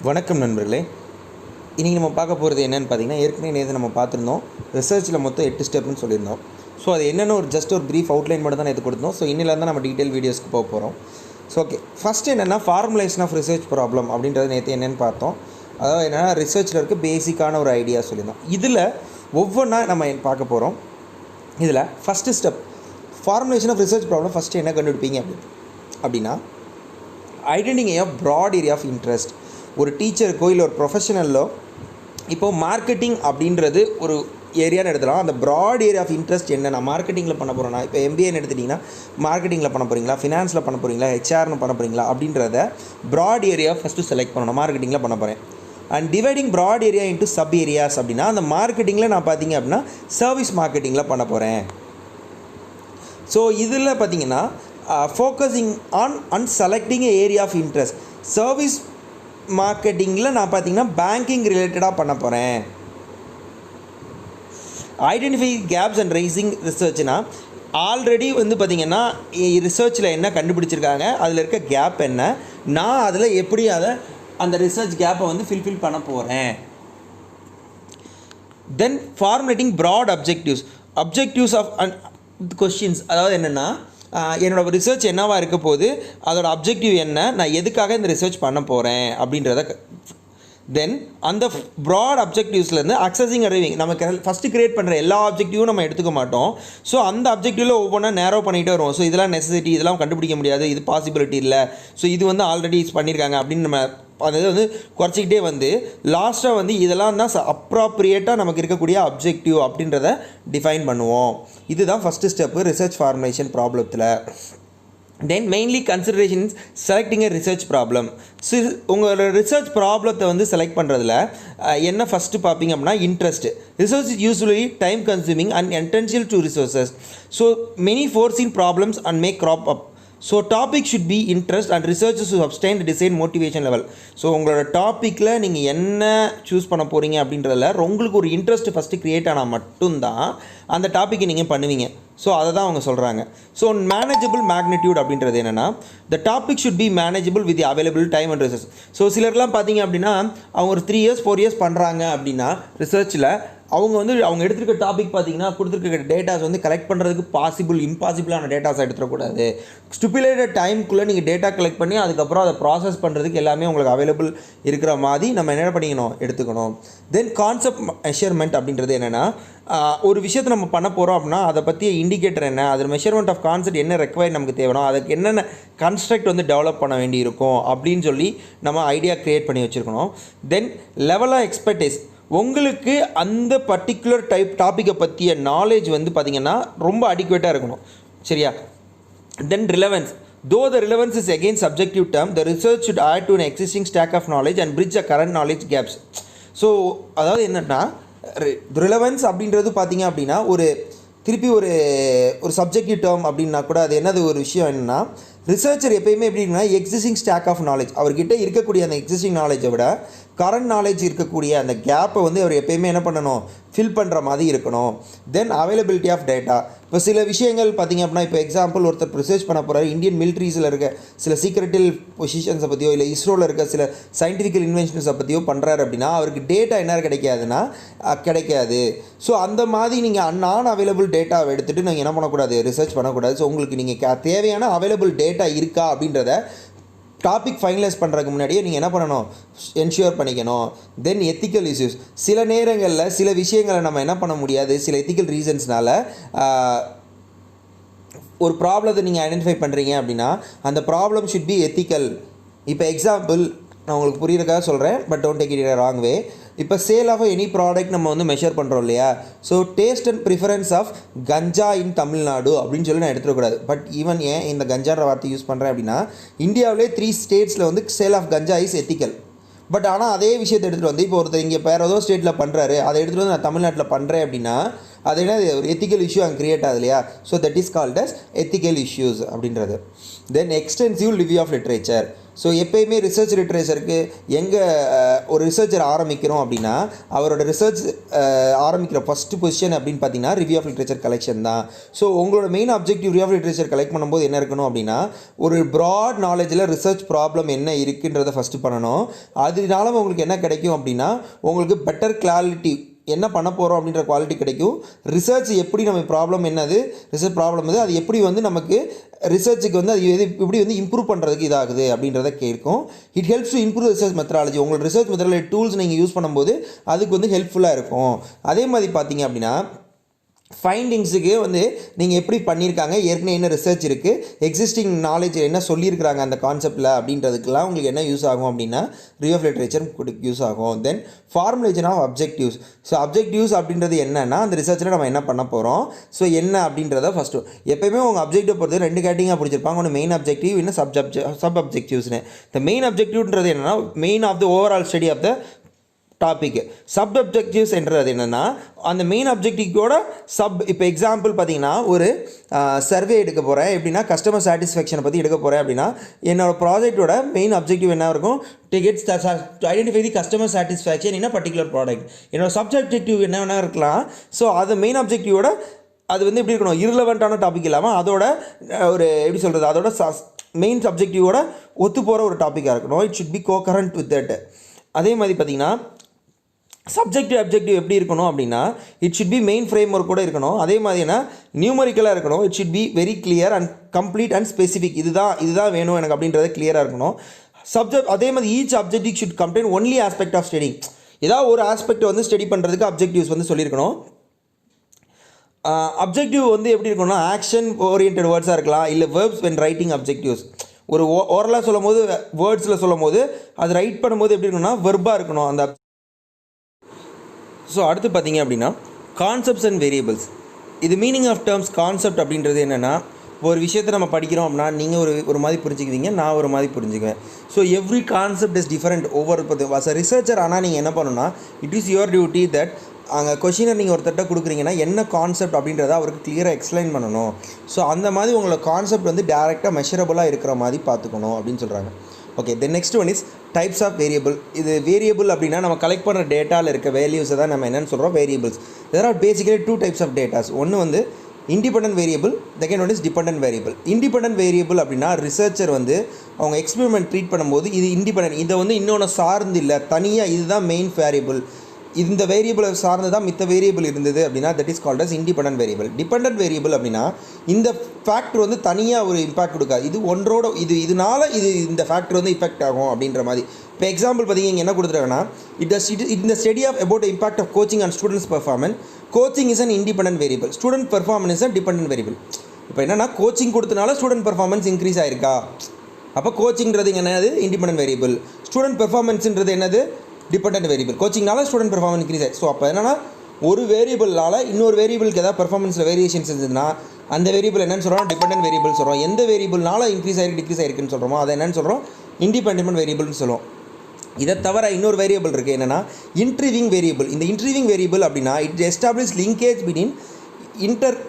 வணக்கம் நண்பர்களே. இன்றைக்கி நம்ம பார்க்க போகிறது என்னென்னு பார்த்தீங்கன்னா, ஏற்கனவே நேற்று நம்ம பார்த்துருந்தோம். ரிசர்ச்சில் மொத்தம் 8 ஸ்டெப்னு சொல்லியிருந்தோம். ஸோ அது என்னென்னு ஒரு ப்ரீஃப் அவுட்லைன் மட்டும் தான் நேற்று கொடுத்தோம். ஸோ இன்னிலேருந்து நம்ம டீட்டெயில் வீடியோஸ்க்கு போக போகிறோம். ஸோ ஓகே, ஃபஸ்ட்டு என்னென்னா ஃபார்முலேஷன் ஆஃப் ரிசர்ச் ப்ராப்ளம் அப்படின்றது நேற்று என்னென்னு பார்த்தோம். அதாவது என்னென்னா ரிசர்ச்சில் இருக்க பேசிக்கான ஒரு ஐடியா சொல்லியிருந்தோம். இதில் ஒவ்வொன்றா நம்ம பார்க்க போகிறோம். இதில் first step formulation of research problem first என்ன கண்டுபிடிப்பீங்க அப்படின்னா identify of broad area of interest. ஒரு டீச்சருக்கோ இல்லை ஒரு ப்ரொஃபஷனலோ இப்போது மார்க்கெட்டிங் அப்படின்றது ஒரு ஏரியான்னு எடுத்துக்கலாம். அந்த ப்ராட் ஏரியா ஆஃப் இன்ட்ரெஸ்ட் என்ன, நான் மார்க்கெட்டிங்கில் பண்ண போகிறேன்னா, இப்போ எம்பிஏன்னு எடுத்துட்டிங்கன்னா மார்க்கெட்டிங்கில் பண்ண போகிறீங்களா, ஃபினான்ஸில் பண்ண போகிறீங்களா, ஹெச்ஆர்னு பண்ண போகிறீங்களா அப்படின்றத ப்ராட் ஏரியா ஃபஸ்ட்டு செலக்ட் பண்ணணும். மார்க்கெட்டிங்கில் பண்ண போகிறேன் and dividing broad area into sub areas அப்படின்னா, அந்த மார்க்கெட்டிங்கில் நான் பார்த்தீங்க அப்படின்னா சர்வீஸ் மார்க்கெட்டிங்கில் பண்ண போகிறேன். ஸோ இதில் பார்த்தீங்கன்னா focusing on selecting area of interest. Service மார்க்கெட்டிங்கில் நான் பார்த்தீங்கன்னா பேங்கிங் ரிலேட்டடாக பண்ண போகிறேன். ஐடென்டிஃபை கேப்ஸ் அண்ட் ரைசிங் ரிசர்ச்னால் ஆல்ரெடி பார்த்திங்கன்னா ரிசர்ச்சில் என்ன கண்டுபிடிச்சிருக்காங்க, அதில் இருக்க கேப் என்ன, நான் அதில் எப்படி அந்த ரிசர்ச் கேப்பை ஃபில்ஃபில் பண்ண போகிறேன். Then formulating broad objectives of questions. அதாவது என்னென்னா என்னோடய ரிசர்ச் என்னவாக இருக்க போது, அதோடய அப்ஜெக்டிவ் என்ன, நான் எதுக்காக இந்த ரிசர்ச் பண்ண போகிறேன் அப்படின்றத. தென் அந்த ப்ராட் அப்ஜெக்டிவ்ஸ்லேருந்து அக்சஸிங் அரைவிங், நம்ம ஃபஸ்ட்டு க்ரியேட் பண்ணுற எல்லா அப்ஜெக்டிவும் நம்ம எடுத்துக்க மாட்டோம். ஸோ அந்த அப்ஜெக்டிவில் ஒவ்வொன்றா நேரோ பண்ணிகிட்டே வருவோம். ஸோ இதெல்லாம் நெசசிட்டி, இதெல்லாம் கண்டுபிடிக்க முடியாது, இது பாசிபிலிட்டி இல்லை, ஸோ இது ஆல்ரெடி பண்ணியிருக்காங்க அப்படின்னு நம்ம அதாவது குறைச்சிக்கிட்டே லாஸ்ட்டாக இதெல்லாம் தான் அப்ராப்ரியேட்டாக நமக்கு இருக்கக்கூடிய அப்ஜெக்டிவ் அப்படின்றத டிஃபைன் பண்ணுவோம். இதுதான் ஃபஸ்ட்டு ஸ்டெப்பு ரிசர்ச் ஃபார்முலேஷன் ப்ராப்ளத்தில். Then mainly considerations selecting a research problem. உங்களோட ரிசர்ச் ப்ராப்ளத்தை செலக்ட் பண்ணுறதுல என்ன ஃபஸ்ட்டு பார்ப்பீங்க அப்படின்னா interest. Research is usually time consuming and intensive to resources. So many forcing problems and make crop up. So topic should be interest and research to sustain design motivation level. So உங்களோட டாப்பிக்கில் நீங்கள் என்ன choose பண்ண போகிறீங்க அப்படின்றதில் உங்களுக்கு ஒரு interest first create ஆனால் மட்டும்தான் அந்த டாப்பிக்கை நீங்கள் பண்ணுவீங்க. ஸோ அதை தான் அவங்க சொல்கிறாங்க. ஸோ மேனேஜபிள் மேக்னிடியூட் அப்படின்றது என்னென்னா, the topic should B manageable with available time and research. So சிலர்லாம் பார்த்தீங்க அப்படின்னா அவங்க ஒரு 3 years 4 years பண்ணுறாங்க அப்படின்னா ரிசர்ச்சில் அவங்க அவங்க எடுத்துருக்க டாபிக் பார்த்தீங்கன்னா கொடுத்துருக்க டேட்டாஸ் கலெக்ட் பண்ணுறதுக்கு இம்பாசிபிளான டேட்டாஸ் எடுத்துடக்கூடாது. ஸ்டிப்புலேட்டட் டைமுக்குள்ளே நீங்கள் டேட்டா கலெக்ட் பண்ணி அதுக்கப்புறம் அதை ப்ராசஸ் பண்ணுறதுக்கு எல்லாமே உங்களுக்கு அவைலபிள் இருக்கிற மாதிரி நம்ம என்ன பண்ணிக்கணும், எடுத்துக்கணும். தென் கான்செப்ட் மெஷர்மெண்ட் அப்படின்றது என்னென்னா, ஒரு விஷயத்தை நம்ம பண்ண போகிறோம் அப்படின்னா அதை பற்றிய இண்டிகேட்டர் என்ன, அது மெஷர்மெண்ட் ஆஃப் கான்செப்ட் என்ன ரெக்வயர்ட் நமக்கு தேவைனோ, அதுக்கு என்னென்ன கன்ஸ்ட்ரக்ட் டெவலப் பண்ண வேண்டி இருக்கும் அப்படின்னு சொல்லி நம்ம ஐடியா க்ரியேட் பண்ணி வச்சுருக்கணும். தென் லெவல் ஆஃப் எக்ஸ்பர்டைஸ். உங்களுக்கு அந்த பர்டிகுலர் டாப்பிக்கை பற்றிய நாலேஜ் பார்த்திங்கன்னா ரொம்ப அடிக்குவேட்டாக இருக்கணும். சரியா? தென் relevance. Though the relevance is again subjective term, the research should add to an existing stack of knowledge and bridge the current knowledge gaps. So அதாவது என்னென்னா ரிலவன்ஸ் அப்படின்றது பார்த்திங்க அப்படின்னா திருப்பி ஒரு சப்ஜெக்டிவ் டேர்ம் அப்படின்னா கூட அது என்னது ஒரு விஷயம் என்னென்னா, ரிசர்ச்சர் எப்பயுமே எப்படின்னா எக்ஸிஸ்டிங் ஸ்டாக் ஆஃப் நாலேஜ், அவர்கிட்ட இருக்கக்கூடிய அந்த எக்ஸிஸ்டிங் நாலேஜை விட கரண்ட் நாலேஜ் இருக்கக்கூடிய அந்த கேப்பை அவர் எப்பயுமே என்ன பண்ணணும், ஃபில் பண்ணுற மாதிரி இருக்கணும். தென் அவைலபிலிட்டி ஆஃப் டேட்டா. இப்போ சில விஷயங்கள் பார்த்திங்க அப்படின்னா, இப்போ எக்ஸாம்பிள் ஒருத்தர் ரிசர்ச் பண்ண போகிறாரு, இந்தியன் மிலிட்ரிஸில் இருக்க சில சீக்ரெட்டில் பொசிஷன்ஸை பற்றியோ இல்லை இஸ்ரோவில் இருக்க சில சயின்டிஃபிக்கல் இன்வென்ஷன்ஸை பற்றியோ பண்ணுறாரு அப்படின்னா அவருக்கு டேட்டா என்ன கிடைக்காது. ஸோ அந்த மாதிரி நீங்கள் நான் அவைலபிள் டேட்டாவை எடுத்துகிட்டு நீங்கள் என்ன பண்ணக்கூடாது, ரிசர்ச் பண்ணக்கூடாது. ஸோ உங்களுக்கு நீங்கள் தேவையான அவைலபிள் டேட்டா இருக்கா அப்படின்றத டாபிக் ஃபைனலைஸ் பண்ணுறதுக்கு முன்னாடியே நீங்கள் என்ன பண்ணணும், என்ஷூர் பண்ணிக்கணும். தென் எத்திக்கல் இஷ்யூஸ். சில நேரங்களில் சில விஷயங்களை நம்ம என்ன பண்ண முடியாது, சில எத்திக்கல் ரீசன்ஸ்னால ஒரு ப்ராப்ளத்தை நீங்கள் ஐடென்டிஃபை பண்ணுறீங்க அப்படின்னா அந்த ப்ராப்ளம் ஷுட் பி எத்திக்கல். இப்போ எக்ஸாம்பிள் நான் உங்களுக்கு புரியுறதுக்காக சொல்கிறேன், but don't take it wrong way. இப்போ சேல் ஆஃப் எனி ப்ராடக்ட் நம்ம மெஷர் பண்ணுறோம் இல்லையா. So taste and preference of ganja in Tamil அப்படின்னு சொல்லி நான் எடுத்துக்கூடாது. பட் ஈவன் ஏன் இந்த கஞ்சான்ற வார்த்தை யூஸ் பண்ணுறேன் அப்படின்னா, இந்தியாவிலே 3 ஸ்டேட்ஸில் sale of ganja is ethical. But ஆனால் அதே விஷயத்தை எடுத்துகிட்டு இப்போ ஒருத்தர் இங்கே வேறு ஏதோ ஸ்டேட்டில் பண்ணுறாரு, அதை எடுத்துகிட்டு நான் தமிழ்நாட்டில் பண்ணுறேன் அப்படின்னா அது என்ன, ஒரு எத்திக்கல் இஷ்யூ அங்கே க்ரியேட் ஆகுது இல்லையா. So that is called as ethical issues அப்படின்றது. Then extensive review of literature. So எப்பயுமே ரிசர்ச் லிட்ரேச்சருக்கு எங்கே ஒரு ரிசர்ச்சர் ஆரம்பிக்கிறோம் அப்படின்னா அவரோட ரிசர்ச் ஆரம்பிக்கிற ஃபஸ்ட்டு பொசிஷன் அப்படின்னு பார்த்தீங்கன்னா ரிவ்யூ ஆஃப் லிட்ரேச்சர் கலெக்ஷன் தான். ஸோ உங்களோட main objective review of literature collect பண்ணும்போது என்ன இருக்கணும் அப்படின்னா ஒரு ப்ராட் நாலேஜில் ரிசர்ச் ப்ராப்ளம் என்ன இருக்குன்றதை ஃபஸ்ட்டு பண்ணணும். அதனால உங்களுக்கு என்ன கிடைக்கும் அப்படின்னா உங்களுக்கு பெட்டர் கிளாரிட்டி என்ன பண்ண போகிறோம் அப்படின்ற குவாலிட்டி கிடைக்கும். ரிசர்ச் எப்படி நம்ம ப்ராப்ளம் என்னது ரிசர்ச் ப்ராப்ளம் அது எப்படி வந்து நமக்கு ரிசர்ச்சுக்கு வந்து அது எப்படி வந்து இம்ப்ரூவ் பண்ணுறதுக்கு இதாகுது அப்படின்றத கேட்கும். It helps to improve research methodology. உங்களோட ரிசர்ச் மெத்தடாலஜி டூல்ஸ் நீங்கள் யூஸ் பண்ணும்போது அதுக்கு வந்து ஹெல்ப்ஃபுல்லாக இருக்கும். அதே மாதிரி பார்த்தீங்க அப்படின்னா ஃபைண்டிங்ஸுக்கு வந்து நீங்கள் எப்படி பண்ணியிருக்காங்க, ஏற்கனவே என்ன ரிசர்ச் இருக்குது, எக்ஸிஸ்டிங் நாலேஜ் என்ன சொல்லியிருக்கிறாங்க அந்த கான்செப்டில் அப்படின்றதுக்கெலாம் உங்களுக்கு என்ன யூஸ் ஆகும் அப்படின்னா ரிவ்யூ ஆஃப் லிட்ரேச்சர் யூஸ் ஆகும். Then formulation of objectives. So objectives அப்படின்றது என்னென்னா அந்த ரிசர்ச்சில் நம்ம என்ன பண்ண போகிறோம், ஸோ என்ன அப்படின்றத ஃபஸ்ட்டு எப்போயுமே உங்கள் அப்ஜெக்டிவ் பொறுத்து 2 கேட்டிங்காக பிடிச்சிருப்பாங்க. ஒன்று மெயின் அப்ஜெக்டிவ், இன்னும் சப் அப்ஜெக்டிவ்ஸ்னு. இந்த மெயின் அப்ஜெக்டிவ்ன்றது என்னென்னா main of the overall study of the topic. Sub objectives என்றது என்னென்னா அந்த மெயின் அப்ஜெக்டிவோட இப்போ எக்ஸாம்பிள் பார்த்தீங்கன்னா ஒரு சர்வே எடுக்க போகிறேன் எப்படின்னா கஸ்டமர் சாட்டிஸ்ஃபேக்ஷனை பற்றி எடுக்க போகிறேன் அப்படின்னா என்னோட ப்ராஜெக்டோட மெயின் அப்ஜெக்டிவ் என்ன இருக்கும், to identify the customer satisfaction in a particular product. என்னோட சப்ஜெக்டிவ் என்ன வேணா இருக்கலாம். ஸோ அது மெயின் அப்ஜெக்டிவோட அது வந்து எப்படி இருக்கணும், irrelevant டாபிக் இல்லாமல் அதோட ஒரு எப்படி சொல்கிறது அதோட மெயின் சப்ஜெக்டிவோட ஒத்து போகிற ஒரு டாப்பிக்காக இருக்கணும். It should be coherent with that. அதே மாதிரி பார்த்தீங்கன்னா சப்ஜெக்டிவ் அப்ஜெக்டிவ் எப்படி இருக்கணும் அப்படின்னா it should be main framework கூட இருக்கணும். அதே மாதிரினா நியூமரிக்கலாக இருக்கணும். It should be very clear and complete and specific. இதுதான் வேணும் எனக்கு அப்படின்றது கிளியராக இருக்கணும். அதே மாதிரி each objective should contain only aspect of study. ஏதாவது ஒரு ஆஸ்பெக்ட் வந்து ஸ்டடி பண்ணுறதுக்கு அப்ஜெக்டிவ்ஸ் வந்து சொல்லியிருக்கணும். அப்ஜெக்டிவ் வந்து எப்படி இருக்கணும்னா ஆக்ஷன் ஓரியன்ட் வேர்ட்ஸாக இருக்கலாம், இல்லை வேர்ப்ஸ் வென் ரைட்டிங் அப்ஜெக்டிவ்ஸ். ஒரு ஓரலாக சொல்லும் போது வேர்ட்ஸில் சொல்லும் போது அது ரைட் பண்ணும்போது எப்படி இருக்கணும்னா வெர்பாக இருக்கணும் அந்த. ஸோ அடுத்து பார்த்தீங்க அப்படின்னா கான்செப்ட்ஸ் அண்ட் வேரியபிள்ஸ். இது மீனிங் ஆஃப் டேர்ம்ஸ். கான்செப்ட் அப்படின்றது என்னென்னா ஒரு விஷயத்தை நம்ம படிக்கிறோம் அப்படின்னா நீங்கள் ஒரு மாதிரி புரிஞ்சுக்குவீங்க, நான் ஒரு மாதிரி புரிஞ்சுக்குவேன். So every concept is different ஒவ்வொரு வாஸ் அ ரிசர்ச்சர். ஆனால் நீங்கள் என்ன பண்ணணும்னா it is your duty that அங்கே கொஷினை நீங்கள் ஒருத்தட்ட கொடுக்குறீங்கன்னா என்ன கான்செப்ட் அப்படின்றத அவருக்கு கிளியராக எக்ஸ்பிளைன் பண்ணணும். ஸோ அந்த மாதிரி உங்களோட கான்செப்ட் வந்து டேரெக்டாக மெஷரபுளாக இருக்கிற மாதிரி பார்த்துக்கணும் அப்படின்னு சொல்கிறாங்க. Okay, then next one is types of variable. இது வேரியபிள் அப்படின்னா நம்ம கலெக்ட் பண்ணுற டேட்டாவில் இருக்க வேல்யூஸை தான் நம்ம என்னென்னு சொல்கிறோம் variables. There are basically 2 types of datas. ஒன்று வந்து independent variable, second one is dependent variable. Independent variable அப்படின்னா ரிசர்ச்சர் வந்து அவங்க எக்ஸ்பெரிமெண்ட் ட்ரீட் பண்ணும்போது இது இண்டிபெண்டன்ட், இதை வந்து இன்னொன்று சார்ந்து இல்லை, தனியாக இதுதான் மெயின் வேரியபிள், இந்த வேரியபிளை சார்ந்து தான் மித்த வேரியபிள் இருந்தது அப்படின்னா that is called as independent variable. Dependent variable அப்படின்னா இந்த ஃபேக்டர் வந்து தனியாக ஒரு இம்பாக்ட் கொடுக்காது, இது ஒன்றோட இதனால இந்த ஃபேக்டர் வந்து இஃபெக்ட் ஆகும் அப்படின்ற மாதிரி. இப்போ எக்ஸாம்பிள் பார்த்தீங்க இங்கே என்ன கொடுத்துருக்காங்கன்னா இந்த study of about impact of coaching and students performance. Coaching is an independent variable, student performance is a dependent variable. இப்போ என்னென்னா கோச்சிங் கொடுத்தனால ஸ்டூடெண்ட் பெர்ஃபார்மன்ஸ் இன்க்ரீஸ் ஆயிருக்கா, அப்போ கோச்சிங்கிறது என்னது இண்டிபெண்டன்ட் வேரியபிள். ஸ்டூடெண்ட் பெர்ஃபார்மன்ஸ்ன்றது என்னது டிபெண்டன்ட் வேரியபிள். கோச்சிங்னால ஸ்டூடெண்ட் பெர்ஃபார்மன்ஸ் இன்க்ரீஸ் ஆகும். ஸோ அப்போ என்னென்னா ஒரு வேரியபிள்னால இன்னொரு வேரியபிளுக்கு ஏதாவது பெர்ஃபார்மன்ஸில் வேரியேஷன்ஸ் இருந்ததுன்னா அந்த வேரியபிள் என்னென்னு சொல்கிறோம் டிபெண்டன்ட் வேரியபிள் சொல்கிறோம். எந்த வேரியபிள்னால இன்க்ரீஸ் ஆகிருக்கு டிக்ரீஸ் ஆகிருக்குன்னு சொல்கிறோமோ அதை என்னென்னு சொல்கிறோம் இண்டிபெண்டன்ட் வேரியபிள்னு சொல்லுவோம். இதை தவிர இன்னொரு வேரியபிள் இருக்குது என்னென்னா இன்ட்ரீவிங் வேரியபிள். இந்த இன்ட்ரீவிங் வேரியபிள் அப்படின்னா it establish linkage between inter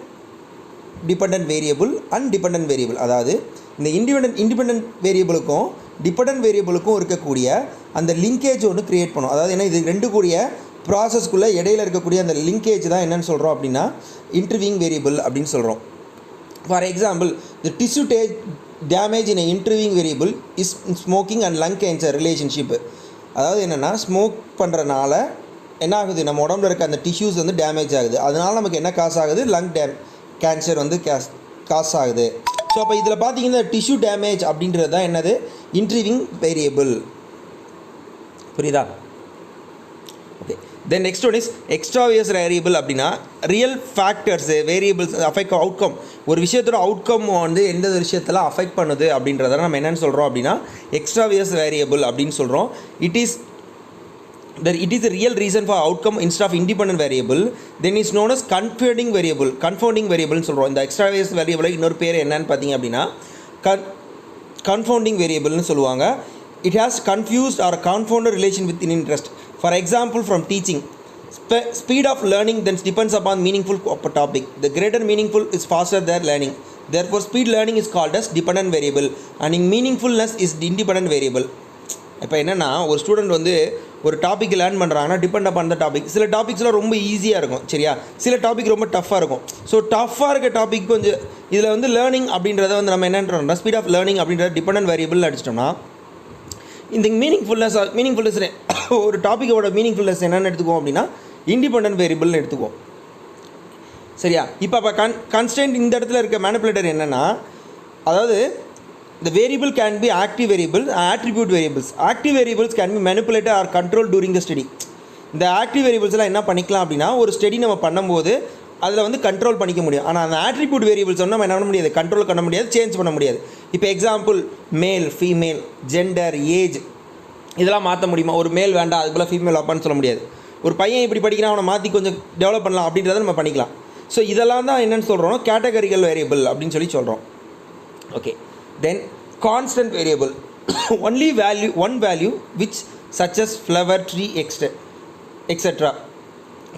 dependent variable and dependent variable. அதாவது இந்த இண்டிபெண்டன்ட் வேரியபிளுக்கும் டிபெண்டன்ட் வேரியபிளுக்கும் இருக்கக்கூடிய அந்த லிங்கேஜ் ஒன்று க்ரியேட் பண்ணும். அதாவது என்ன இது ரெண்டு கூடிய ப்ராசஸ்க்குள்ளே இடையில இருக்கக்கூடிய அந்த லிங்கேஜ் தான் என்னென்னு சொல்கிறோம் அப்படின்னா இன்டர்வியூங் வேரியபிள் அப்படின்னு சொல்கிறோம். For example the tissue damage in intervening variable is smoking and lung cancer relationship. அதாவது என்னென்னா ஸ்மோக் பண்ணுறனால என்ன ஆகுது, நம்ம உடம்புல இருக்க அந்த டிஷ்யூஸ் வந்து டேமேஜ் ஆகுது, அதனால் நமக்கு என்ன காசு ஆகுது, லங் கேன்சர் வந்து காசு ஆகுது. ஸோ அப்போ இதில் பார்த்தீங்கன்னா டிஷ்யூ டேமேஜ் அப்படின்றது தான் என்னது இன்ட்ரீவிங் வேரியபிள். புரியுதா? Okay, then next one is extraneous variable. அப்படின்னா real factors variables affect outcome. ஒரு விஷயத்தோட அவுட்கம் வந்து எந்த விஷயத்தில் அஃபெக்ட் பண்ணுது அப்படின்றத நம்ம என்னென்னு சொல்கிறோம் அப்படின்னா எக்ஸ்ட்ராவியஸ் வேரியபிள் அப்படின்னு சொல்கிறோம். It is a real reason for outcome instead of independent variable. Then is known as confounding variable சொல்கிறோம். இந்த எக்ஸ்ட்ராவியஸ் வேரியபிளை இன்னொரு பேர் என்னன்னு பார்த்தீங்க அப்படின்னா confounding variableனு சொல்லுவாங்க. It has confused or confounded relation with an interest. For example, from teaching, speed of learning then depends upon meaningful topic. The greater meaningful is faster than learning. Therefore speed learning is called as dependent variable and meaningfulness is independent variable. இப்போ என்னென்னா ஒரு student வந்து ஒரு topic learn பண்ணுறாங்கன்னா depend upon the topic. சில டாபிக்ஸ்லாம் ரொம்ப ஈஸியாக இருக்கும் சரியா, சில டாபிக் ரொம்ப டஃப்பாக இருக்கும். ஸோ டஃப்பாக இருக்க டாபிக் கொஞ்சம் இதில் வந்து லேர்னிங் அப்படின்றத வந்து நம்ம என்னன்றோம்னா ஸ்பீட் ஆஃப் லேர்னிங் அப்படின்றத டிபெண்டன்ட் வேரியபிள் அடிச்சிட்டோம்னா இந்த மீனிங்ஃபுல்னஸ் ஒரு டாப்பிக்கோட மீனிங்ஃபுல்னஸ் என்னென்னு எடுத்துக்குவோம் அப்படின்னா இண்டிபெண்டன்ட் வேரியபிள்னு எடுத்துக்குவோம் சரியா. இப்போ கன்ஸ்டன்ட் இந்த இடத்துல இருக்க மேனிபுலேட்டர் என்னென்னா, அதாவது the variable can be active variables and attribute variables. Active variables can be manipulated or controlled during the study. இந்த ஆக்டிவ் வேரியபிள்ஸ்லாம் என்ன பண்ணிக்கலாம் அப்படின்னா ஒரு ஸ்டடி நம்ம பண்ணும்போது அதில் வந்து கண்ட்ரோல் பண்ணிக்க முடியும். ஆனால் அந்த ஆட்ரிபியூட் வேரியபிள்ஸ் வந்து நம்ம என்ன பண்ண முடியாது, கண்ட்ரோல் பண்ண முடியாது, சேஞ்ச் பண்ண முடியாது. இப்போ example male female gender age இதெல்லாம் மாற்ற முடியுமா? ஒரு மேல் வேண்டாம் அது போல் ஃபீமேல் வைப்பான்னு சொல்ல முடியாது. ஒரு பையன் இப்படி படிக்கிறான் அவனை மாற்றி கொஞ்சம் டெவலப் பண்ணலாம் அப்படின்றத நம்ம பண்ணிக்கலாம். ஸோ இதெல்லாம் தான் என்னென்னு சொல்கிறோம், கேட்டகரிக்கல் வேரியபிள் அப்படின்னு சொல்கிறோம். Okay, then constant variable only value one value which such as flower tree etcetera.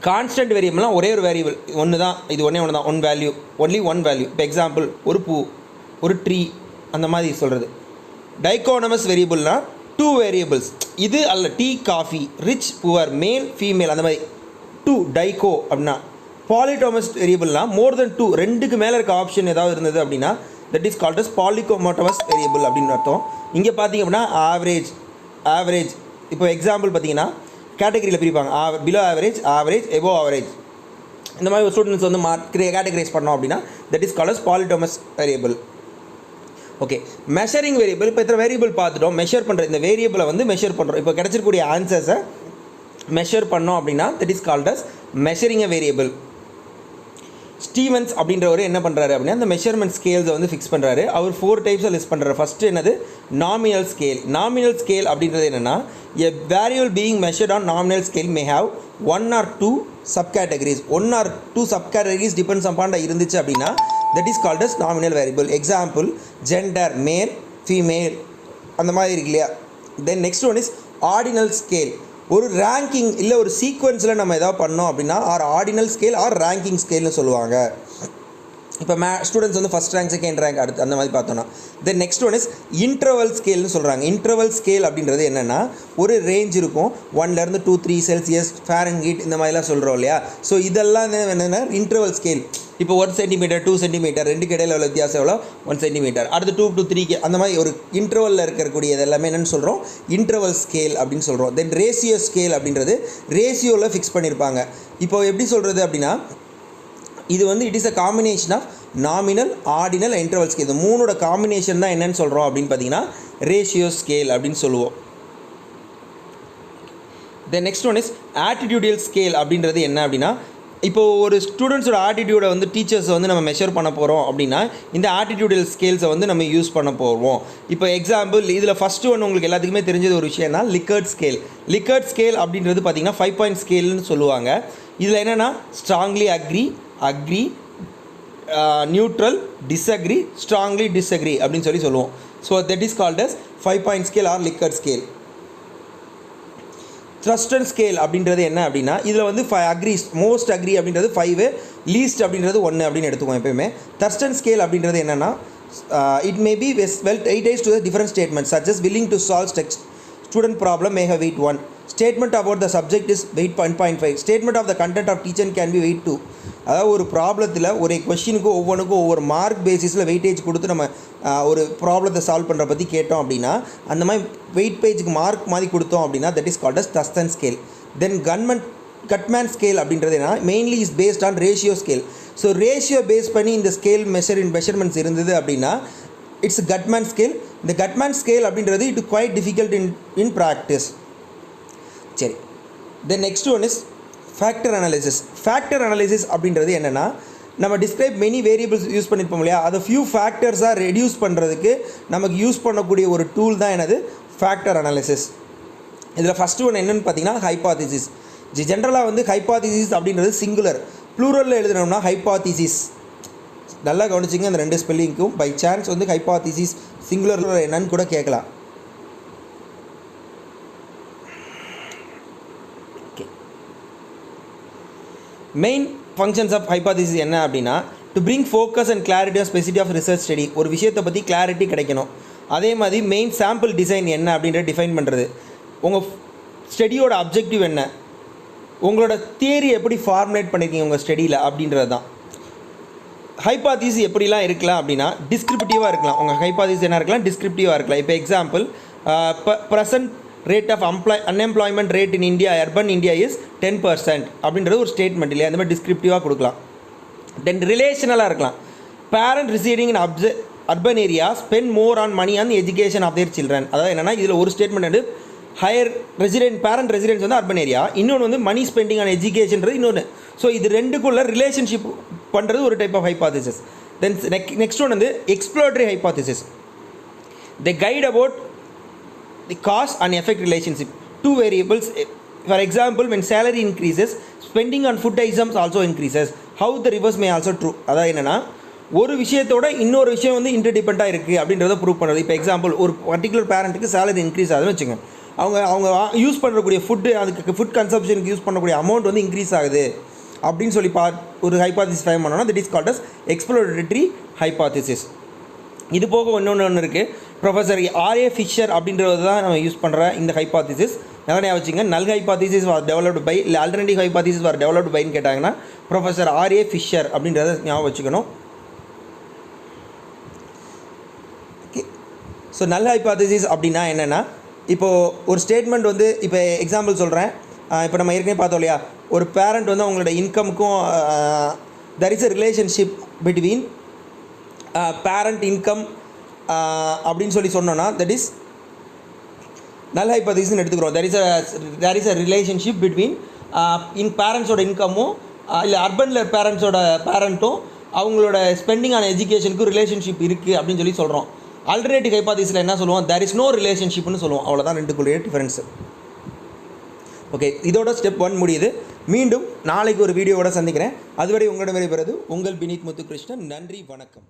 Constant வேரியபிள்னால் ஒரே ஒரு வேரியபிள் ஒன்று தான், இது ஒன்றே ஒன்று தான், one value, only one value. இப்போ எக்ஸாம்பிள் ஒரு பூ, ஒரு ட்ரீ, அந்த மாதிரி சொல்கிறது. டைகோனமஸ் வேரியபிள்னால் டூ வேரியபிள்ஸ், இது அல்ல டீ காஃபி, ரிச் புவர், மேல் ஃபீமேல், அந்த மாதிரி டூ டைகோ அப்படின்னா. பாலிடோமஸ் வேரியபிள்னால் மோர் தென் டூ, ரெண்டுக்கு மேலே இருக்க ஆப்ஷன் ஏதாவது இருந்தது அப்படின்னா that is called as polychotomous variable அப்படின்னு அர்த்தம். இங்கே பார்த்தீங்க அப்படின்னா ஆவரேஜ். இப்போ எக்ஸாம்பிள் பார்த்தீங்கன்னா கேட்டகரியில் பிரிப்பாங்க, பிலோ ஆவரேஜ், எபோவ் ஆவரேஜ். இந்த மாதிரி ஒரு ஸ்டூடெண்ட்ஸ் வந்து கேட்டகரைஸ் பண்ணோம் அப்படின்னா that is called as polytomous variable. Okay, measuring variable. இப்போ இத்தனை வேரியபிள் பார்த்துட்டோம், மெஷர் பண்ணுற இந்த வேரியபிளை வந்து மெஷர் பண்ணுறோம். இப்போ கிடச்சிருக்கக்கூடிய ஆன்சர்ஸை மெஷர் பண்ணோம் அப்படின்னா that is called as measuring a variable. Stevens அப்படின்றவர் என்ன பண்ணுறாரு அப்படின்னா அந்த மெஷர்மெண்ட் ஸ்கேல்ஸை வந்து ஃபிக்ஸ் பண்ணுறாரு. அவர் 4 டைப்ஸாக லிஸ்ட் பண்ணுறாரு. ஃபஸ்ட்டு என்னது, நாமினல் ஸ்கேல் அப்படின்றது என்னென்னா a variable being measured on nominal scale may have 1 or 2 subcategories. 1 or 2 subcategories depends upon இருந்துச்சு அப்படின்னா that is called as nominal variable. Example gender, male female, அந்த மாதிரி இருக்கு இல்லையா. Then next one is ordinal scale. ஒரு ranking இல்லை ஒரு சீக்வன்ஸில் நம்ம எதாவது பண்ணோம் அப்படின்னா ஆர்டினல் ஸ்கேல் ஆர் ரேங்கிங் ஸ்கேல்னு சொல்லுவாங்க. இப்போ ஸ்டூடெண்ட்ஸ் வந்து ஃபஸ்ட் ரேங்க், செகண்ட் ரேங்க், அடுத்து அந்த மாதிரி பார்த்தோன்னா. Then next one is interval ஸ்கேல்னு சொல்கிறாங்க. இன்டர்வல் ஸ்கேல் அப்படின்றது என்னென்னா ஒரு ரேஞ்ச் இருக்கும், 1 to 2 3 செல்சியஸ், ஃபாரன்ஹீட், இந்த மாதிரிலாம் சொல்கிறோம் இல்லையா. ஸோ இதெல்லாம் என்னென்னா இன்டர்வல் ஸ்கேல். இப்போ 1 சென்டிமீட்டர் 2 சென்டிமீட்டர், ரெண்டுக்கு இடையில உள்ள வித்தியாசம் எவ்வளோ, 1 சென்டிமீட்டர். அடுத்து 2 to 3 அந்த மாதிரி ஒரு இன்டர்வலில் இருக்கக்கூடிய இதெல்லாமே என்னென்னு சொல்கிறோம், இன்டர்வல் ஸ்கேல் அப்படின்னு சொல்கிறோம். தென் ரேஷியோ ஸ்கேல் அப்படின்றது ரேஷியோவில் ஃபிக்ஸ் பண்ணியிருப்பாங்க. இப்போ எப்படி சொல்கிறது அப்படின்னா இது வந்து it is a combination of nominal, ordinal, interval scale. இந்த மூணோட காம்பினேஷன் தான் என்னன்னு சொல்கிறோம் அப்படின்னு பார்த்தீங்கன்னா ரேஷியோ ஸ்கேல் அப்படின்னு சொல்லுவோம். Then next one is attitudinal scale அப்படின்றது என்ன அப்படின்னா இப்போது ஒரு ஸ்டூடெண்ட்ஸோட ஆட்டிடியூடை வந்து டீச்சர்ஸை வந்து நம்ம மெஷர் பண்ண போகிறோம் அப்படின்னா இந்த ஆட்டிடியூடல் ஸ்கேல்ஸை வந்து நம்ம யூஸ் பண்ண போவோம். இப்போ எக்ஸாம்பிள் இதில் ஃபஸ்ட்டு ஒன்று உங்களுக்கு எல்லாத்துக்குமே தெரிஞ்சது ஒரு விஷயம் தான் லிக்கர்ட் ஸ்கேல் அப்படின்றது பார்த்திங்கன்னா 5 point ஸ்கேல்னு சொல்லுவாங்க. இதில் என்னென்னா strongly agree, neutral, disagree, strongly disagree அப்படின்னு சொல்லுவோம். So that is called as 5 point scale or Likert scale. Thurstone scale அப்படின்றது என்ன அப்படின்னா இதில் வந்து 5 அக்ரிஸ், மோஸ்ட் அக்ரி அப்படின்றது 5, லீஸ்ட் அப்படின்றது 1 அப்படின்னு எடுத்துக்குவோம் எப்பயுமே. த்ரஸ்டன் ஸ்கேல் அப்படின்றது என்னென்னா it may be weightage to the different statement such as willing to solve student problem may have weight 1. Statement about the subject is weight 1.5. Statement of the content of teacher can be weight 2. அதாவது ஒரு ப்ராப்ளத்தில் ஒரு கொஷினுக்கும் ஒவ்வொரு mark பேசிஸில் weightage கொடுத்து நம்ம ஒரு ப்ராப்ளத்தை சால்வ் பண்ணுற பற்றி கேட்டோம் அப்படின்னா அந்த மாதிரி வெயிட் பேஜுக்கு மார்க் மாதிரி கொடுத்தோம் அப்படின்னா that is called as Thurstone scale. Then Guttman scale அப்படின்றது என்ன mainly is based on ratio scale. So ratio base பண்ணி இந்த ஸ்கேல் மெஷர்மெண்ட்ஸ் இருந்தது அப்படின்னா இட்ஸ் கட்மேன் ஸ்கேல். இந்த கட்மேன் ஸ்கேல் அப்படின்றது it quite difficult in practice. சரி, then next one is factor analysis அப்படின்றது என்னென்னா நம்ம டிஸ்கிரைப் மெனி வேரியபிள்ஸ் யூஸ் பண்ணியிருப்போம் இல்லையா, அதை ஃபியூ ஃபேக்டர்ஸாக ரெடியூஸ் பண்ணுறதுக்கு நமக்கு யூஸ் பண்ணக்கூடிய ஒரு டூல் தான் என்னது ஃபேக்டர் அனாலிசிஸ். இதில் ஃபஸ்ட்டு ஒன்று என்னென்னு பார்த்தீங்கன்னா ஹைபாதிசிஸ். ஜென்ரலாக வந்து ஹைபாதிசிஸ் அப்படின்றது சிங்குலர், ப்ளூரலில் எழுதினோம்னா ஹைபாதிசிஸ். நல்லா கவனிச்சிங்க அந்த 2 ஸ்பெல்லிங்க்கும். பை சான்ஸ் வந்து ஹைபாதிசிஸ் சிங்குலரில் என்னன்னு கூட கேட்கலாம். மெயின் ஃபங்க்ஷன்ஸ் ஆஃப் ஹைபாதிசிஸ் என்ன அப்படின்னா to bring focus and clarity of specificity of research study. ஒரு விஷயத்தை பற்றி கிளாரிட்டி கிடைக்கணும். அதே மாதிரி மெயின் சாம்பிள் டிசைன் என்ன அப்படின்றத டிஃபைன் பண்ணுறது. உங்கள் ஸ்டடியோட அப்ஜெக்டிவ் என்ன, உங்களோட தியரி எப்படி ஃபார்முலேட் பண்ணியிருக்கீங்க உங்கள் ஸ்டடியில் அப்படின்றது தான். ஹைபாதீசிஸ் எப்படிலாம் இருக்கலாம் அப்படின்னா டிஸ்கிரிப்டிவாக இருக்கலாம். உங்கள் ஹைபாதீசிஸ் என்ன இருக்கலாம், டிஸ்கிரிப்டிவாக இருக்கலாம். இப்போ example, present rate of unemployment rate in India, urban India is 10% அப்படின்றது ஒரு ஸ்டேட்மெண்ட் இல்லையா, அந்த மாதிரி டிஸ்கிரிப்டிவாக கொடுக்கலாம். தென் ரிலேஷனலாக இருக்கலாம். Parent residing in urban area spend more on money on education of their children. அதாவது என்னென்னா இதில் ஒரு ஸ்டேட்மெண்ட் வந்து ஹையர் பேரண்ட் ரெசிடென்ஸ் வந்து அர்பன் ஏரியா, இன்னொன்று வந்து மணி ஸ்பெண்டிங் ஆன் எஜுகேஷன்றது இன்னொன்று. ஸோ இது ரெண்டுக்குள்ள ரிலேஷன்ஷிப் பண்ணுறது ஒரு type of hypothesis. Then next one வந்து exploratory hypothesis. The guide about the cause and effect relationship two variables. For example, when salary increases spending on food items also increases, how the reverse may also true. அதாவது என்னென்னா ஒரு விஷயத்தோட இன்னொரு விஷயம் வந்து இன்டர்டிபெண்ட்டாக இருக்குது அப்படின்றத ப்ரூவ் பண்ணுறது. இப்போ எக்ஸாம்பிள், ஒரு பர்டிகுலர் பேரண்ட்டுக்கு சேலரி இன்க்ரீஸ் ஆகுதுன்னு வச்சுங்க, அவங்க யூஸ் பண்ணக்கூடிய ஃபுட்டு, அதுக்கு ஃபுட் கன்சப்ஷனுக்கு யூஸ் பண்ணக்கூடிய அமௌண்ட் வந்து இன்க்ரீஸ் ஆகுது அப்படின்னு சொல்லி ஒரு ஹைபாதிசிஸ் ஃபைம் பண்ணோன்னா that is called as exploratory hypothesis. இது போக ஒன்று இருக்குது, ப்ரொஃபஸர் ஆர்ஏ ஃபிஷர் அப்படின்றது தான் நம்ம யூஸ் பண்ணுற இந்த ஹைபாதிசிஸ். நல்லா ஞாபகம் வச்சுங்க, நல் ஹைபாதிசிஸ் வார் டெவலப்டு பை, இல்லை ஆல்டர்னேட்டிவ் ஹைபாதிசிஸ் வார் டெவலப்டு பைன்னு கேட்டாங்கன்னா ப்ரொஃபஸர் ஆர்ஏ ஃபிஷர் அப்படின்றத ஞாபகம் வச்சுக்கணும். ஓகே, ஸோ நல் ஹைபாதிசிஸ் அப்படின்னா என்னென்னா, இப்போது ஒரு ஸ்டேட்மெண்ட் வந்து, இப்போ எக்ஸாம்பிள் சொல்கிறேன். இப்போ நம்ம ஏற்கனவே பார்த்தோம் இல்லையா, ஒரு பேரண்ட் வந்து அவங்களோட இன்கமுக்கும் there is a relationship between parent income அப்படின்னு சொல்லி சொன்னோன்னா தட் இஸ் நல் ஹைபாதிசிஸ்னு எடுத்துக்கிறோம். There is a relationship between பேரண்ட்ஸோட இன்கமும், இல்லை அர்பனில் பேரண்ட்டும் அவங்களோட ஸ்பெண்டிங் ஆன் எஜுகேஷனுக்கும் ரிலேஷன்ஷிப் இருக்குது அப்படின்னு சொல்லி சொல்கிறோம். ஆல்டர்னேட்டிவ் ஹைபாதிசிஸில் என்ன சொல்லுவோம், தேர் இஸ் நோ ரிலேஷன்ஷிப்னு சொல்லுவோம். அவ்வளோதான் ரெண்டுக்குள்ளே டிஃபரன்ஸு. ஓகே, இதோட ஸ்டெப் 1 முடியுது. மீண்டும் நாளைக்கு ஒரு வீடியோவோட சந்திக்கிறேன். அதுவரை உங்களிடம் விடைபெறுவது உங்கள் வினீத் முத்துகிருஷ்ணன். நன்றி, வணக்கம்.